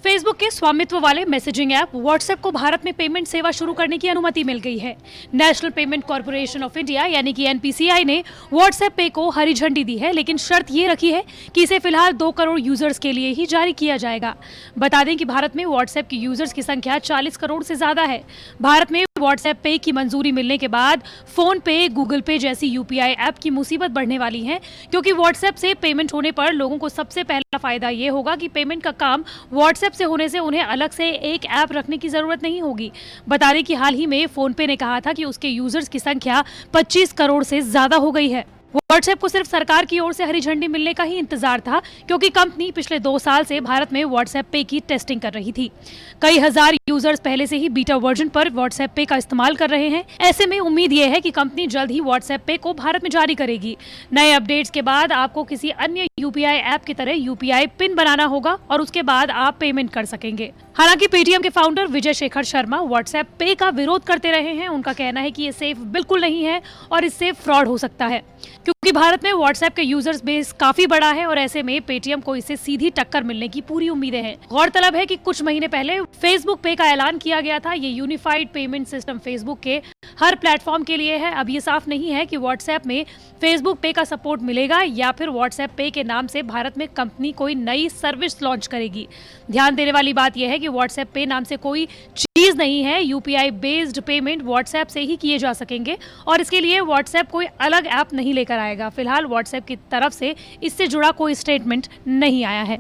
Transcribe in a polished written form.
Facebook के स्वामित्व वाले मैसेजिंग ऐप व्हाट्सएप को भारत में पेमेंट सेवा शुरू करने की अनुमति मिल गई है। National payment corporation of India यानी कि एनपीसीआई ने व्हाट्सएप पे को हरी झंडी दी है, लेकिन शर्त ये रखी है कि इसे फिलहाल 2 करोड़ यूजर्स के लिए ही जारी किया जाएगा। बता दें कि भारत में व्हाट्सएप की यूजर्स की संख्या 40 करोड़ से ज्यादा है। भारत में व्हाट्सएप पे की मंजूरी मिलने के बाद फोन पे, गूगल पे जैसी यूपीआई ऐप की मुसीबत बढ़ने वाली है, क्योंकि व्हाट्सएप से पेमेंट होने पर लोगों को सबसे पहला फायदा ये होगा कि पेमेंट का काम व्हाट्सएप से होने से उन्हें अलग से एक ऐप रखने की जरूरत नहीं होगी। बता दें कि हाल ही में फोन पे ने कहा था कि उसके यूजर्स की संख्या 25 करोड़ से ज्यादा हो गई है। व्हाट्सएप को सिर्फ सरकार की ओर से हरी झंडी मिलने का ही इंतजार था, क्योंकि कंपनी पिछले 2 साल से भारत में व्हाट्सएप पे की टेस्टिंग कर रही थी। कई हजार यूजर्स पहले से ही बीटा वर्जन पर व्हाट्सएप पे का इस्तेमाल कर रहे हैं। ऐसे में उम्मीद ये है कि कंपनी जल्द ही व्हाट्सएप पे को भारत में जारी करेगी। नए अपडेट्स के बाद आपको किसी अन्य यूपीआई ऐप की तरह यूपीआई पिन बनाना होगा और उसके बाद आप पेमेंट कर सकेंगे। हालांकि पेटीएम के फाउंडर विजय शेखर शर्मा व्हाट्सएप पे का विरोध करते रहे हैं। उनका कहना है कि ये सेफ बिल्कुल नहीं है और इससे फ्रॉड हो सकता है, क्योंकि भारत में व्हाट्सएप के यूजर्स बेस काफी बड़ा है और ऐसे में पेटीएम को इससे सीधी टक्कर मिलने की पूरी उम्मीदें हैं। गौरतलब है कि कुछ महीने पहले फेसबुक पे का ऐलान किया गया था। ये यूनिफाइड पेमेंट सिस्टम फेसबुक के हर प्लेटफॉर्म के लिए है। अब ये साफ नहीं है कि व्हाट्सएप में फेसबुक पे का सपोर्ट मिलेगा या फिर व्हाट्सएप पे के नाम से भारत में कंपनी कोई नई सर्विस लॉन्च करेगी। ध्यान देने वाली बात यह है कि व्हाट्सएप पे नाम से कोई चीज नहीं है। यूपीआई बेस्ड पेमेंट व्हाट्सएप से ही किए जा सकेंगे और इसके लिए व्हाट्सएप कोई अलग ऐप नहीं लेकर आएगा। फिलहाल व्हाट्सएप की तरफ से इससे जुड़ा कोई स्टेटमेंट नहीं आया है।